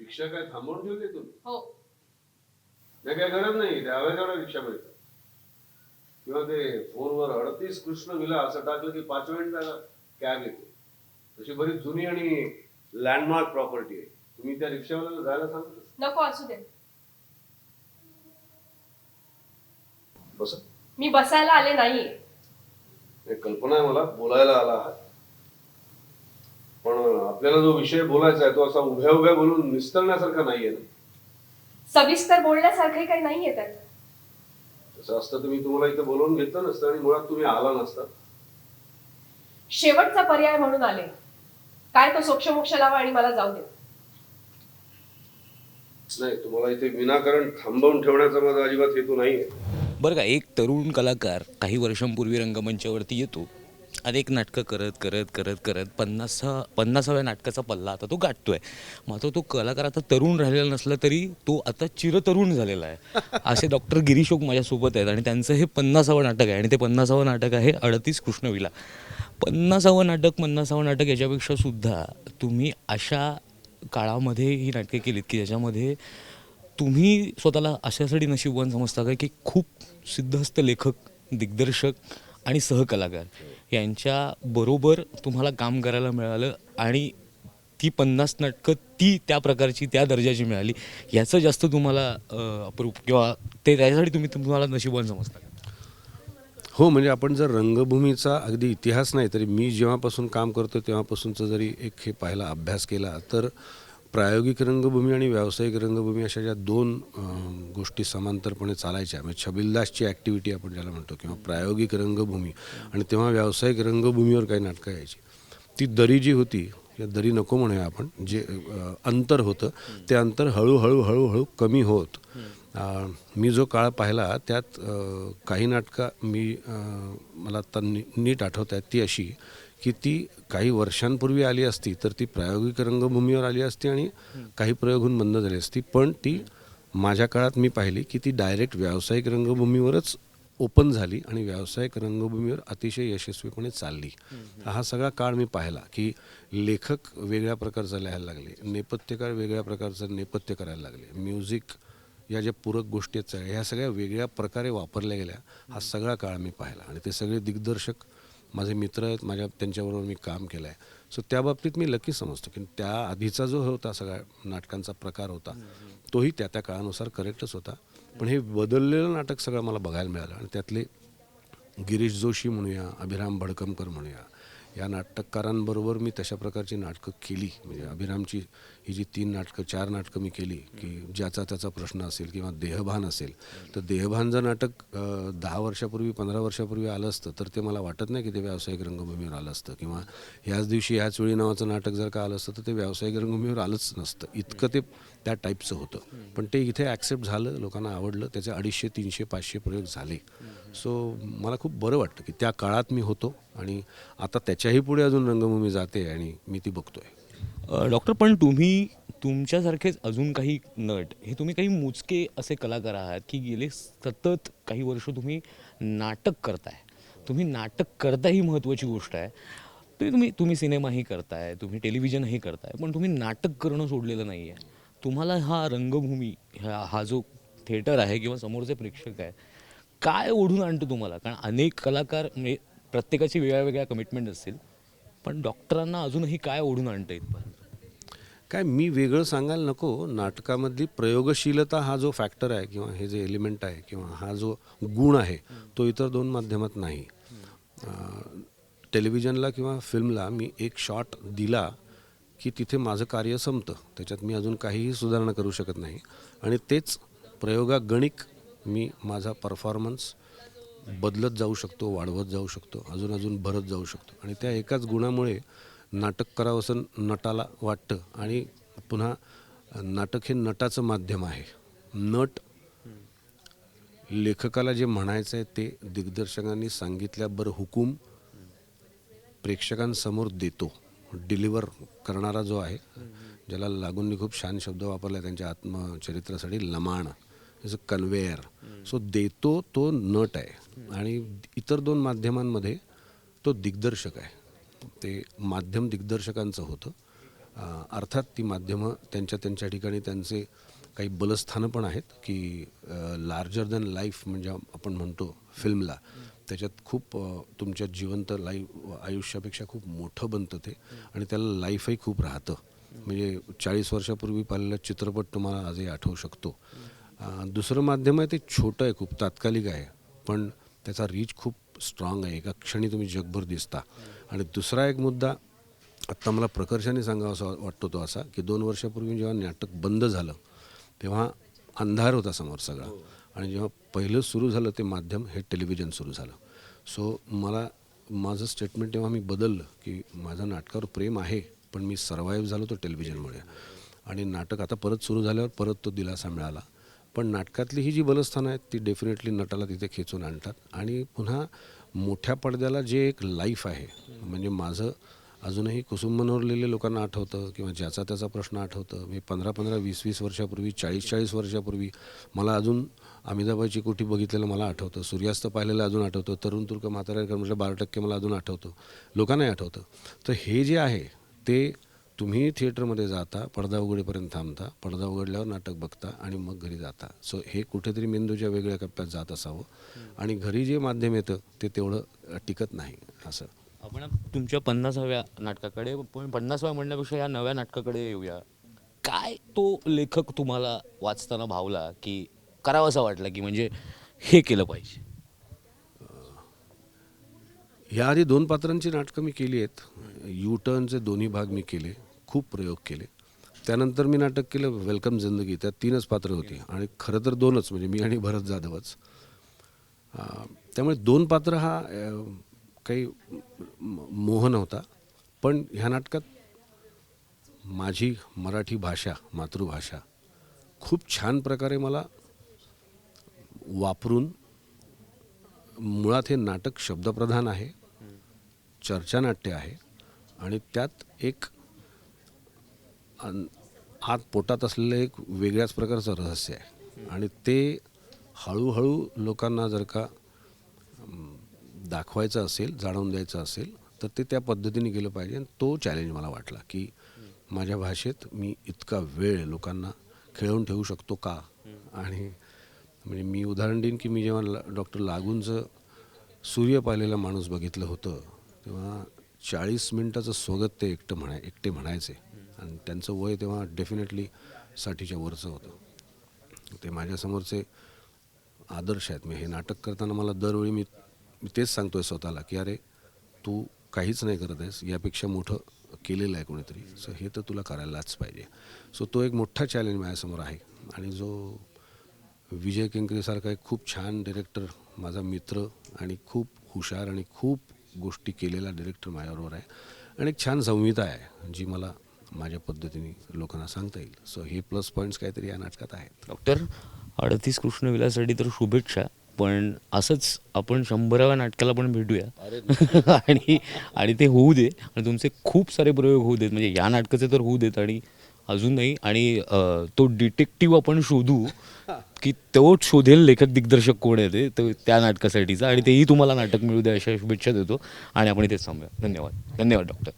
रिक्षा काय थांबवून ठेवली तुम्ही? हो. नाही, काय गरज नाही, त्या हव्या रिक्षा मिळतात. किंवा ते फोनवर 38 कृष्ण विला असं टाकलं की 5 मिनिटाला कॅब येते. तशी बरीच जुनी आणि लँडमार्क प्रॉपर्टी आहे. तुम्ही त्या रिक्षावाल्याला जायला सांगा. नको असू दे. बसा. मी बसायला आले नाहीये. एक कल्पना आहे मला, बोलायला आला आहात. पण आपल्याला जो विषय बोलायचा आहे तो असा उभ्या उभ्या बोलून निस्तरण्यासारखा नाहीये ना. सविस्तर बोलण्यासारखे काही नाहीये त्यात. तसं असतं तर मी तुम्हाला इथे बोलवून घेतलं नसतं आणि मुळात तुम्ही आला नसता. शेवटचा पर्याय म्हणून आले. काय तो सोक्षमोक्ष लावा आणि मला जाऊ दे. नाही, तुम्हाला इथे विनाकारण थांबवून ठेवण्याचा माझा अजिबात हेतू नाहीये. बरं का, एक तरुण कलाकार काही वर्षांपूर्वी रंगमंचावरती येतो. अनेक नाटकं करत करत करत करत 50व्या नाटकाचा पल्ला आता तो गाठतोय. मात्र तो कलाकार आता तरुण राहिलेला नसला तरी तो आता चिरतरुण झालेला आहे. असे डॉक्टर गिरीश ओक माझ्यासोबत आहेत आणि त्यांचं हे 50वं नाटक आहे आणि ते 50वं नाटक आहे 38 कृष्णविला. 50वं नाटक याच्यापेक्षा सुद्धा तुम्ही अशा काळामध्ये ही नाटके केलीत की ज्याच्यामध्ये तुम्ही स्वतःला अशासाठी नशीबवान समजता का की खूप सिद्धहस्त लेखक, दिग्दर्शक आणि सहकलाकार यांच्याबरोबर तुम्हाला काम करायला मिळालं आणि ती 50 नाटकं त्या प्रकारची त्या दर्जाची मिळाली, याचं जास्त तुम्हाला अप्रूप किंवा ते त्याच्यासाठी तुम्हाला नशीबवान समजता का? हो, म्हणजे आपण जर रंगभूमीचा अगदी इतिहास नाही तरी मी जेव्हापासून काम करतो तेव्हापासूनचा जरी एक हे पाहिला अभ्यास केला तर प्रायोगिक रंगभूमी आणि व्यावसायिक रंगभूमी अशा ज्या दोन गोष्टी समांतरपणे चालायच्या, म्हणजे छबिलदासची ॲक्टिव्हिटी आपण ज्याला म्हणतो किंवा प्रायोगिक रंगभूमी आणि तेव्हा व्यावसायिक रंगभूमीवर काही नाटकं यायची. ती दरी जी होती, या दरी नको म्हणूया आपण, जे अंतर होतं ते अंतर हळूहळू कमी होत मी जो काळ पाहिला त्यात काही नाटकं मला आता नीट आठवत आहेत ती अशी की ती काही वर्षांपूर्वी आली असती तर ती प्रायोगिक रंगभूमीवर आली असती आणि काही प्रयोग होऊन बंद झाली असती, पण ती माझ्या काळात मी पाहिली की ती डायरेक्ट व्यावसायिक रंगभूमीवरच ओपन झाली आणि व्यावसायिक रंगभूमीवर अतिशय यशस्वीपणे चालली. हा सगळा काळ मी पाहिला की लेखक वेगळ्या प्रकारचा लिहायला लागले, नेपथ्यकार वेगळ्या प्रकारचं नेपथ्य करायला लागले, म्युझिक या ज्या पूरक गोष्टी आहेत ह्या सगळ्या वेगळ्या प्रकारे वापरल्या गेल्या. हा सगळा काळ मी पाहिला आणि ते सगळे दिग्दर्शक माझे मित्र आहेत, त्यांच्याबरोबर मी काम केलं आहे. सो त्या बाबतीत मी लकी समजतो की त्या आधीचा जो होता सगळ्या नाटकांचा प्रकार होता तोही त्या काळानुसार करेक्टच होता. पण हे बदललेलं नाटक सगळं मला बघायला मिळालं आणि त्यातले गिरीश जोशी म्हणूया, अभिराम भडकमकर म्हणूया, या नाटककारांबरोबर मी तशा प्रकारची नाटकं केली. म्हणजे अभिरामची ही जी 4 नाटकं मी केली की ज्याचा त्याचा प्रश्न असेल किंवा देहभान असेल, तर देहभान जर नाटक 10 वर्षापूर्वी 15 वर्षापूर्वी आलं असतं तर ते मला वाटत नाही की ते व्यावसायिक रंगभूमीवर आलं असतं, किंवा ह्याच दिवशी ह्याच वेळी नावाचं नाटक जर का आलं असतं तर ते व्यावसायिक रंगभूमीवर आलंच नसतं. इतकं ते त्या टाईपचं होतं. पण ते इथे ॲक्सेप्ट झालं, लोकांना आवडलं, त्याचे 250, 300, 500 प्रयोग झाले. सो मला खूप बरं वाटतं की त्या काळात मी होतो आणि आता त्याच्याही पुढे अजून रंगभूमी जाते आणि मी ती बघतोय. डॉक्टर, पण तुम्ही तुमच्यासारखेच अजून काही नट, हे तुम्ही काही मोजके असे कलाकार आहात की गेले सतत काही वर्ष तुम्ही नाटक करताय. तुम्ही नाटक करता ही महत्त्वाची गोष्ट आहे. तुम्ही सिनेमाही करताय, तुम्ही टेलिव्हिजनही करताय, पण तुम्ही नाटक करणं सोडलेलं नाही आहे. तुम्हाला हा रंगभूमी, हा जो थिएटर आहे किंवा समोरचे प्रेक्षक आहे, काय ओढून आणतं तुम्हाला? कारण अनेक कलाकार, म्हणजे प्रत्येकाची वेगळ्या वेगळ्या कमिटमेंट असतील, पण डॉक्टरांना अजूनही काय ओढून आणतं इथपर्यंत? काय मी वेगळं सांगायला नको, नाटकामधली प्रयोगशीलता हा जो फॅक्टर आहे किंवा हे जे एलिमेंट आहे किंवा हा जो गुण आहे तो इतर दोन माध्यमात नाही. टेलिव्हिजनला किंवा फिल्मला मी एक शॉट दिला की तिथे माझं कार्य संपतं, त्याच्यात मी अजून काहीही सुधारणा करू शकत नाही आणि तेच प्रयोगागणिक मी माझा परफॉर्मन्स बदलत जाऊ शकतो, वाढवत जाऊ शकतो, अजून भरत जाऊ शकतो आणि त्या एकाच गुणामुळे नाटक करावंसं नटाला वाटतं. आणि पुन्हा नाटक हे नटाचं माध्यम आहे. नट लेखकाला जे म्हणायचं आहे ते दिग्दर्शकांनी सांगितल्याबरोबर हुकूम प्रेक्षकांसमोर देतो. डिलिव्हर करणारा जो आहे, ज्याला लागूननी खूप छान शब्द वापरला त्यांच्या आत्मचरित्रासाठी, Laman is a conveyor. So देतो तो नट आहे आणि इतर दोन माध्यमांमध्ये तो दिग्दर्शक आहे. ते माध्यम दिग्दर्शकांचं होतं अर्थात ती माध्यमं त्यांच्या ठिकाणी त्यांचे काही बलस्थानं पण आहेत की लार्जर दॅन लाईफ म्हणजे आपण म्हणतो फिल्मला त्याच्यात खूप तुमच्या जिवंत आयुष्यापेक्षा खूप मोठं बनतं ते आणि त्याला लाईफही खूप राहतं. म्हणजे 40 वर्षापूर्वी पाहिलेला चित्रपट तुम्हाला आजही आठवू शकतो. दुसरं माध्यम आहे ते छोटं आहे, खूप तात्कालिक आहे, पण त्याचा रीच खूप स्ट्रॉंग आहे. एका क्षणी तुम्ही जगभर दिसता. आणि दुसरा एक मुद्दा आत्ता मला प्रकर्षाने सांगावा असा वाटतो तो असा की 2 वर्षापूर्वी जेव्हा नाटक बंद झालं तेव्हा अंधार होता समोर सगळा आणि जेव्हा पहिलं सुरू झालं ते माध्यम हे टेलिव्हिजन सुरू झालं. सो मला माझं स्टेटमेंट तेव्हा मी बदललं की माझं नाटकावर प्रेम आहे पण मी सर्वाईव्ह झालो तो टेलिव्हिजनमुळे आणि नाटक आता परत सुरू झाल्यावर परत तो दिलासा मिळाला. पण नाटकातली ही जी बलस्थानं आहेत ती डेफिनेटली नटाला तिथे खेचून आणतात आणि पुन्हा मोठ्या पडद्याला जे एक लाईफ आहे म्हणजे माझं अजूनही कुसुम मनोरलेले लोकांना आठवतं किंवा ज्याचा त्याचा प्रश्न आठवतं. मी 15-15, 20-20 वर्षापूर्वी 40-40 वर्षापूर्वी मला अजून अमिताबाईची कोठी बघितलेलं मला आठवतं. सूर्यास्त पाहिलेलं अजून आठवतं. तरुण तुर्क म्हाताऱ्याकर म्हटलं 12% मला अजून आठवतं. लोकांनाही आठवतं. तर हे जे आहे ते तुम्ही थिएटरमध्ये जाता, पडदा उघडेपर्यंत थांबता, पडदा उघडल्यावर नाटक बघता आणि मग घरी जाता. सो हे कुठेतरी मेंदूच्या वेगळ्या कप्प्यात जात असावं आणि घरी जे माध्यम येतं ते तेवढं टिकत नाही असं. आपण तुमच्या 50व्या नाटकाकडे पण 50व्या म्हणण्यापेक्षा या नव्या नाटकाकडे येऊया. काय तो लेखक तुम्हाला वाचताना भावला की करावासा वाटला की म्हणजे हे केलं पाहिजे? याआधी 2 पात्रांची नाटकं मी केली आहेत. यू टर्नचे दोन्ही भाग मी केले, खूप प्रयोग केले. त्यानंतर मी नाटक केलं वेलकम जिंदगी, त्यात 3च पात्रं होती आणि खरं तर 2च म्हणजे मी आणि भरत जाधवच. त्यामुळे 2 पात्र हा काही मोह नव्हता. पण ह्या नाटकात माझी मराठी भाषा मातृभाषा खूप छान प्रकारे मला वापरून मुळात हे नाटक शब्दप्रधान आहे, चर्चानाट्य आहे आणि त्यात एक आत पोटात असलेलं एक वेगळ्याच प्रकारचं रहस्य आहे आणि ते हळूहळू लोकांना जर का दाखवायचं असेल, जाणवून द्यायचं असेल तर ते त्या पद्धतीने गेलं पाहिजे. आणि तो चॅलेंज मला वाटला की माझ्या भाषेत मी इतका वेळ लोकांना खेळवून ठेवू शकतो का. आणि म्हणजे मी उदाहरण देईन की मी जेव्हा डॉक्टर लागूंचं सूर्य पाहिलेला माणूस बघितलं होतं तेव्हा 40 मिनिटाचं स्वगत ते एकटे म्हणायचे आणि त्यांचं वय तेव्हा डेफिनेटली 60च्या वरचं होतं. ते माझ्यासमोरचे आदर्श आहेत. मी हे नाटक करताना मला दरवेळी मी तेच सांगतो आहे स्वतःला की अरे तू काहीच नाही करत आहेस, यापेक्षा मोठं केलेलं आहे कोणीतरी, सो हे तर तुला करायलाच पाहिजे. सो तो एक मोठा चॅलेंज माझ्यासमोर आहे आणि जो विजय केंकरेसारखा एक खूप छान डिरेक्टर, माझा मित्र आणि खूप हुशार आणि खूप गोष्टी केलेला डिरेक्टर माझ्याबरोबर आहे आणि एक छान संहिता आहे जी मला माझ्या पद्धतीने लोकांना सांगता येईल. सो हे प्लस पॉईंट्स काहीतरी या नाटकात आहेत. डॉक्टर 38 कृष्णविलासाठी तर शुभेच्छा. पण असंच आपण 100व्या नाटकाला पण भेटूया आणि ते होऊ दे आणि तुमचे खूप सारे प्रयोग होऊ देत. म्हणजे या नाटकाचे तर होऊ देत आणि अजूनही आणि तो डिटेक्टिव्ह आपण शोधू की तो शोधेल लेखक दिग्दर्शक कोण आहे ते तो त्या नाटकासाठीचा आणि तेही तुम्हाला नाटक मिळू द्या अशा शुभेच्छा देतो आणि आपण इथेच थांबूया. धन्यवाद. धन्यवाद डॉक्टर.